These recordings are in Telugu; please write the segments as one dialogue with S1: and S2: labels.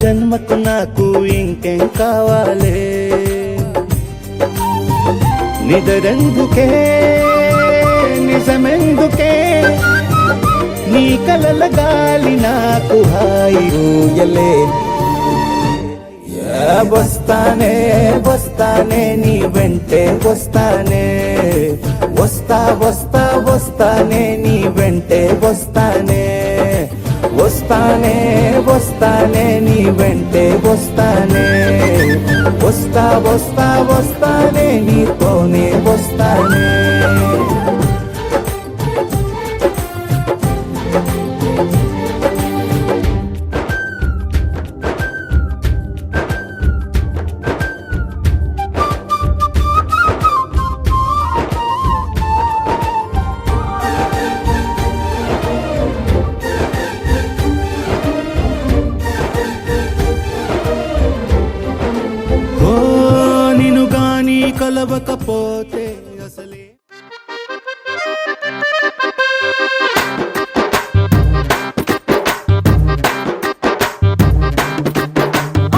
S1: జన్మకు నాకు ఇంకేం కావాలే నిదరెందుకే నిజమెందుకే నీ కలల గాలి నాకు హాయి ఊయలే వస్తానే వస్తానే నీ వెంటే వస్తానే వస్తా వస్తా వస్తానే నీ వెంటే వస్తానే వస్తానే వస్తానే నీ వెంటే వస్తానే వస్తా వస్తా వస్తానే నీతోనే వస్తానే కలవకపోతే అసలే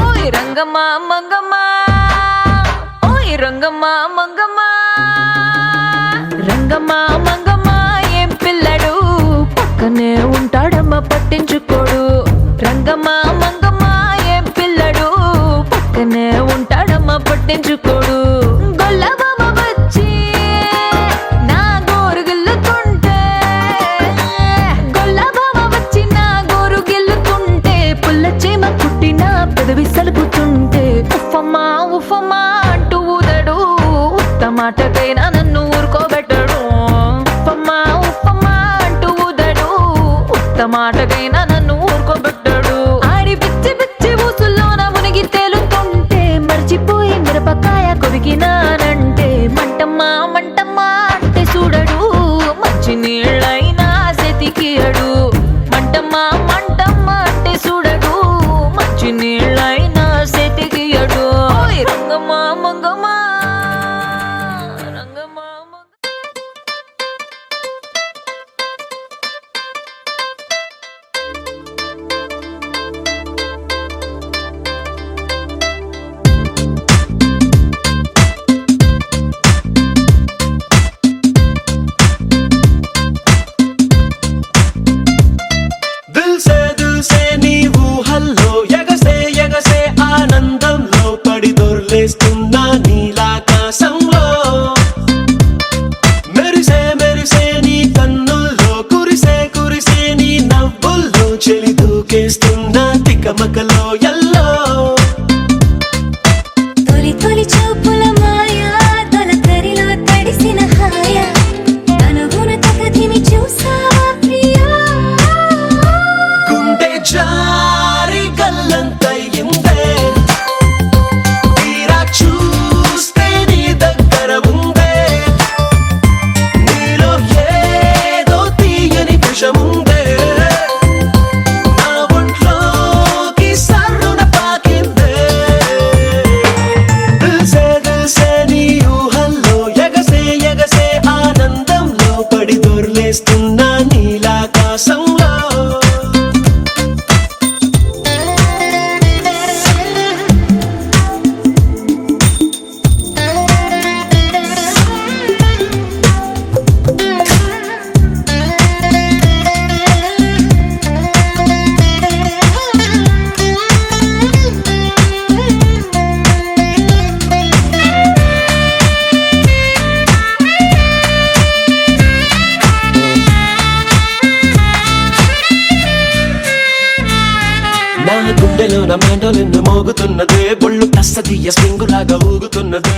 S2: ఓయ్ రంగమ్మా మంగమ్మా ఓయ్ రంగమ్మా మంగమ్మా రంగమ్మా మంగమ్మా ఏం పిల్లడు పక్కనే ఉంటాడమ్మా పట్టించుకోడు రంగమ్మా మంగమ్మా ఏం పిల్లడు పక్కనే ఉంటాడమ్మా పట్టించుకోడు విసలుపుతుంటే ఉఫమ్మా ఉఫమ్మా అంటూ ఊదడు ఉత్తమాటకైనా నన్ను ఊరుకోబెట్టడు ఉఫమ్మా ఉఫమ్మా అంటూ ఊదడు ఉత్తమాటకైనా నన్ను ఊరుకోబెట్టడు ఆడి పిచ్చి పిచ్చి ఊసుల్లోన మునిగి తేలుతుంటే మర్చిపోయి మిరపకాయ కొరికినానంటే మంటమ్మా మంటమ్మా అంటే చూడడు మంచి నీళ్ళైనా సెతికియడు మంటమ్మా మంటమ్మా అంటే చూడడు మంచి నీళ్ళైనా సెతికియడు రంగమ్మా మంగమ్మా రంగమ్మా
S3: లేస్తున్నా నీలాకాశంలో మెరిసే మెరిసే నీ కన్నుల్లో కురిసే కురిసే నీ నవ్వుల్లో చెలి దూకేస్తున్నా తికమకలో ఎల్లో
S4: తొలి తొలి చూపుల మాయా తొలకరిలో తడిసిన హాయ అనుగుణ తకదిమి చూసావా ప్రియా
S3: గుండె జారి గల్లంతయిందే చూస్తే నీ దగ్గర ఉందే నీలో ఏదో తీయని విషముందే నా ఒంట్లోకి సర్రున పాకిందే దిల్సే దిల్సే నీ ఊహల్లో ఎగసే ఎగసే ఆనందంలో పడి దొర్లేస్తున్నా నీలాకాశంలో నా గుండెలో నా మెండోలిన్ను మోగుతున్నదే బొళ్ళు కస్తదీయ స్వింగులాగా ఊగుతున్నదే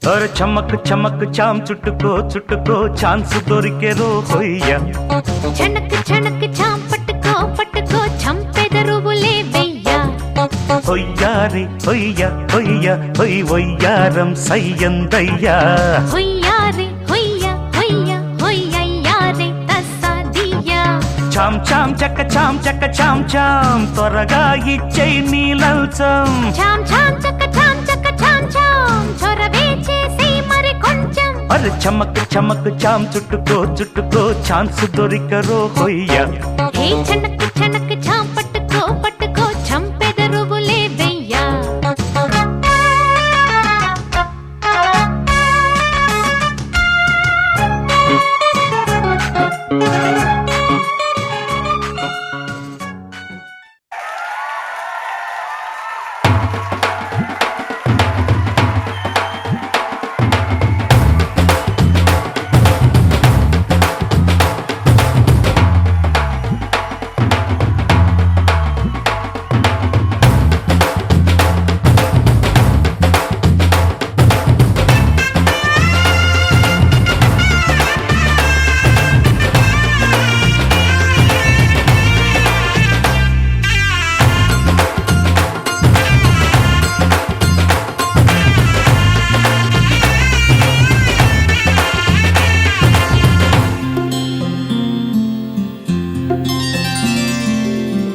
S1: और चमक चमक चाम चुटको चुटको चांस दोरिके रो होइया
S4: छनक छनक चाम पटको पटको छंपे दरुबुले बेయ్యా
S1: హొయ్యారి హొయ్య హొయ్య హొయ్ వొయ్యారం సయ్యందయ్యా
S2: హొయ్యారే హొయ్య హొయ్య హొయ్యయ్యారే తస్సాదియ్యా
S1: చాం చాం చక్క చాం త్వరగా ఇచ్చేయ్ నీ లంచం
S2: చాం చాం చక్క చాం చొరవే చేసి మరి కొంచెం
S1: అరే చమక్ చాం చుట్టుకో ఛాన్స్ దొరికరో హొయ్య
S2: హే చనక్ చాం పట్టుకో చంపెదరువులే వెయ్యా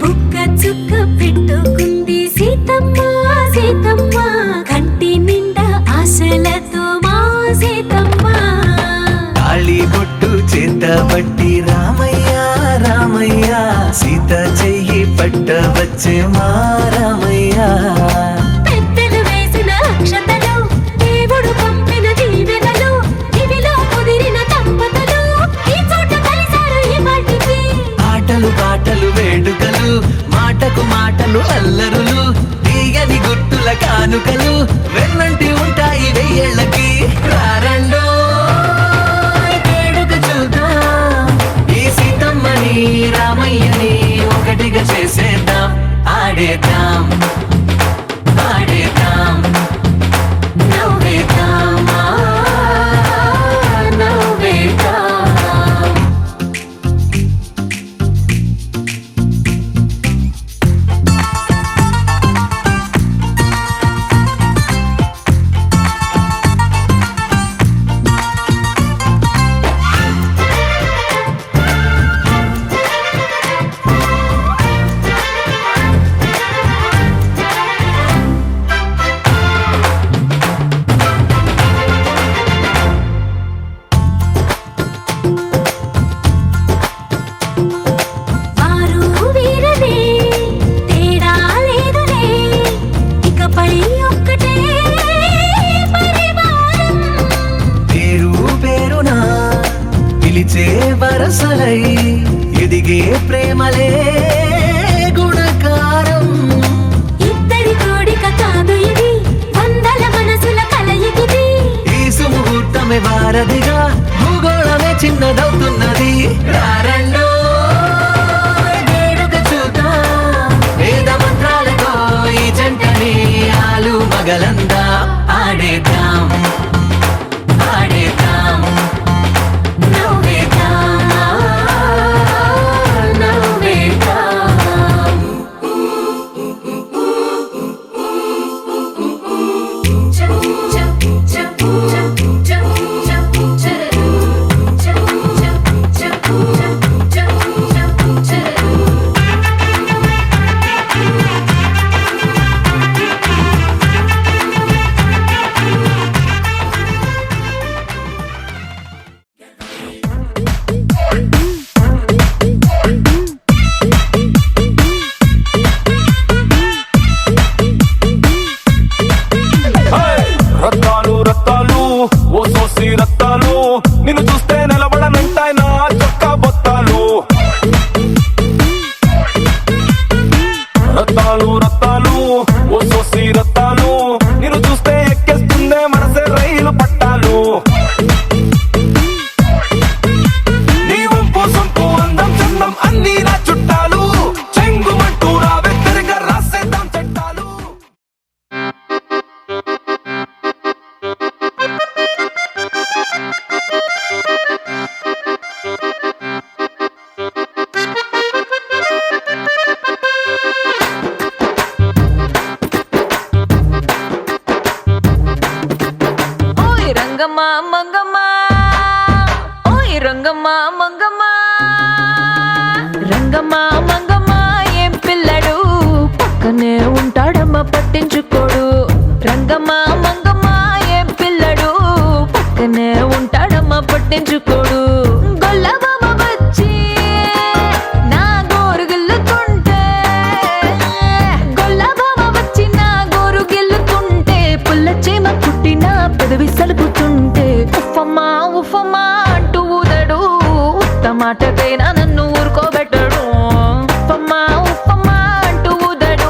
S4: బుక్క చుక్క పెట్టుకుంది సీతమ్మ కంటి నిండా ఆశలతో మా సీతమ్మ
S3: తాళి బొట్టు చేతబట్టి రామయ్య సీత చెయ్యి పట్టవచ్చే మా రామయ్య
S4: పెద్దలు వేసిన అక్షతలు దేవుడు పంపిన దీవెనలు ఇవిలో కుదిరిన దంపతులు ఈ చోట కలిసారు ఈ వాటికి
S3: ఆటలు పాటలు వేడుకలు మాటలు అల్లరులు తీయని గుట్టుల కానుకలు వెన్నంటి ఉంటాయి వెయ్యేళ్ళకి రారండో వేడుక చూద్దాం ఈ సీతమ్మని రామయ్యని ఒకటిగా చేసేద్దాం ఆడేద్దాం నవ్వేద్దాం నవ్వేద్దాం వరసలై ఎదిగే ప్రేమలే గుణకారం
S4: ఇద్దరి కోడిక కాదు ఇది వందల మనసుల కలయికిది
S3: ఈ సుముహూర్తమే వారధిగా భూగోళమే చిన్నదవుతున్నది రారండో వేడుక చూద్దాం వేద మంత్రాలతో ఈ జంటని ఆలు మగలందా ఆడేద్దాం
S5: రంగమ్మ మంగమ్మ ఓయ్ రంగమ్మ మంగమ్మ రంగమ్మ మంగమ్మ ఏం పిల్లడు పక్కనే ఉంటాడమ్మ పట్టించుకోడు రంగమ్మ మంగమ్మ ఏం పిల్లడు పక్కనే ఉంటాడమ్మ పట్టించుకోడు గొల్లబామ వచ్చి నా గోరు గిల్లుతుంటే గొల్లబామ వచ్చి నా గోరు గిల్లుతుంటే పుల్ల చీమ కుట్టిన పెదవి సలుపుతుంటే ఉఫమ్మా ఉఫమ్మా అంటూ ఊదడు ఉత్తమాటకైనా నన్ను ఊరుకోబెట్టడు ఉఫమ్మా ఉఫమ్మా అంటూ ఊదడు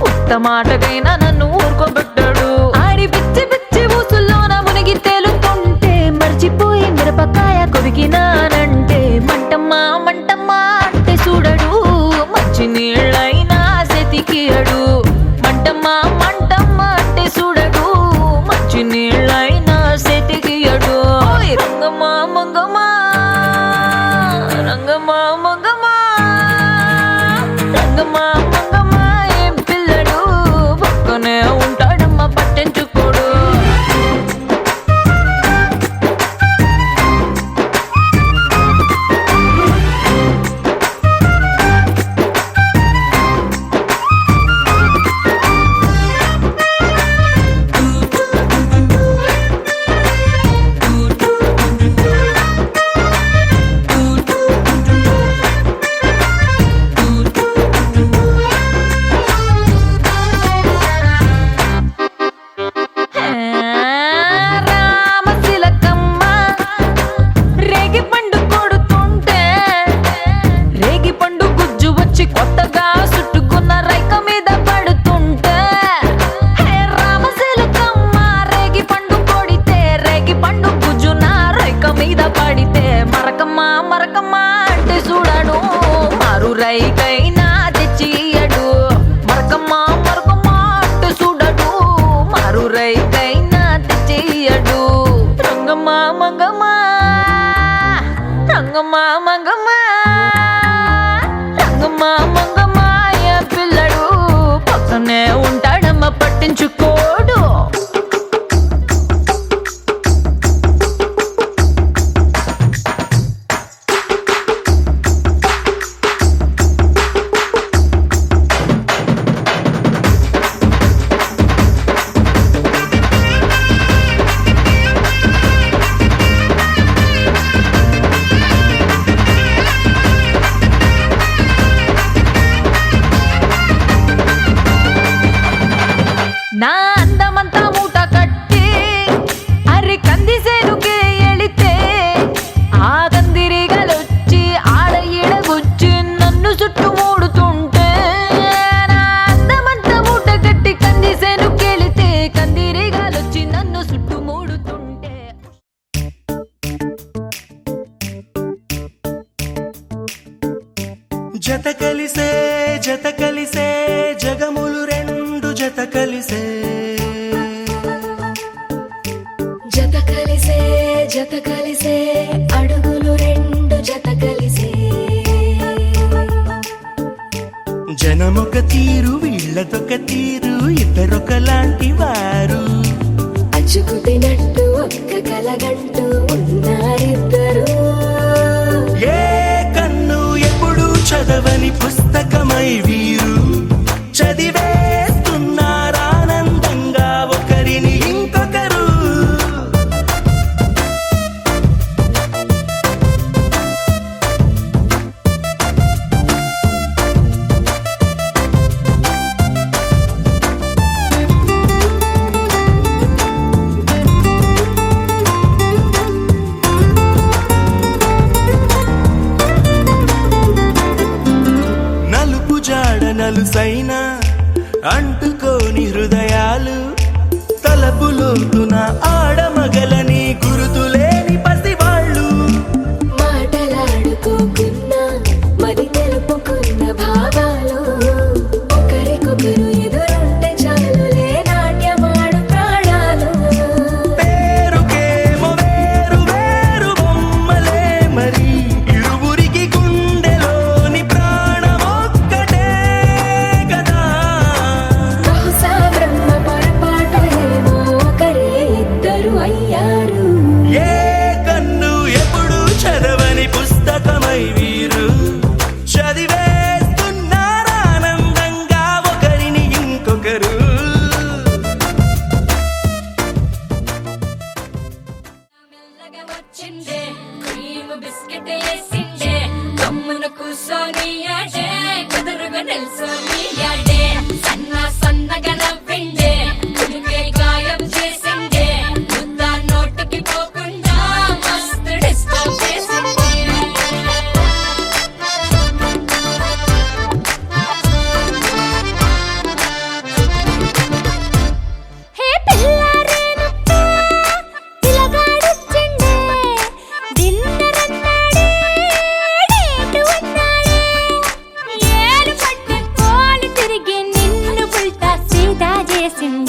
S5: ఉత్తమాటకైనా నన్ను ఊరుకోబెట్టడు ఆడి పిచ్చి పిచ్చి ఊసుల్లోన మునిగి తేలుతుంటే మర్చిపోయి మిరపకాయ కొరికినానంటే మంటమ్మా మంటమ్మా అంటే చూడడు మంచి నీళ్ళైనా సెతికియడు మంటమ్మా మంటమ్మా అంటే చూడడు మంచి నీళ్ళైనా సెతికియడు ఓయ్ రంగమ్మ మంగమ్మ రంగమ్మ మంగమ్మ రంగమ్మ మంగమ్మ ఏం పిల్లడు పక్కనే ఉంటాడమ్మ పట్టించుకోడు రామశిలకమ్మ రేగి పండు కొడుతుంటే రేగి పండు గుజ్జు వచ్చి కొత్తగా చుట్టుకున్న రైక మీద పడుతుంటే రామశిలకమ్మ రేగి పండు కొడితే రేగి పండు గుజ్జు నా రైక మీద పడితే మరకమ్మ మరకమ్మ అంటే చూడడు మారు రైకైనా తెచ్చియడు మరకమ్మ మరకమ్మ అంటే చూడడు మారు రైకైనా తెచ్చియడు రంగమ్మ మంగమ్మ రంగమ్మ మంగమ్మ రంగమ్మ మంగమ్మ ఏ పిల్లడు పక్కనే ఉంటాడమ్మ పట్టించుకోడు నా అందమంతా మూట కట్టి అరి కందిసేనుకే ఎళితే ఆ కందిరిగలొచ్చి ఆడ ఈడగొచ్చి నన్ను చుట్టుమూడుతుంటే నా అందమంతా మూట కట్టి కందిసేనుకెళితే కందిరిగలొచ్చి నన్ను చుట్టుమూడుతుంటే
S3: జత కలిసే జగములు రెండు జత కలిసే
S4: జత కలిసే అడుగులు రెండు జత కలిసే
S3: జనమొక తీరు వీళ్ళదొక తీరు ఇద్దరొకలాంటి వారు
S4: అచ్చుకుతినట్టు ఒక్క కలగంటూ ఉన్నారిద్దరు
S3: ఏ కన్ను ఎప్పుడు చదవని పుస్తకమై వీరు చదివేస్తున్నారానందంగా ఒకరిని ఇంకొకరు నలుసైన అంటుకోని హృదయాలు తలపులోతున ఆడమగలని గురుతులేని పసివాళ్ళు
S4: మాటలాడుకోకున్న మరి తెలుపుకున్న భావాలు ఒకరికొకరు ఎదురుంటే చాలులే నాట్యమాడు ప్రాణాలు
S3: పేరుకేమో వేరు వేరు బొమ్మలే మరి ఇరువురికి గుండెలోని ప్రాణమొక్కటే కదా
S4: బహుశా బ్రహ్మ పొరపాటు ఏమో ఒకరే ఇద్దరు
S2: చేసింది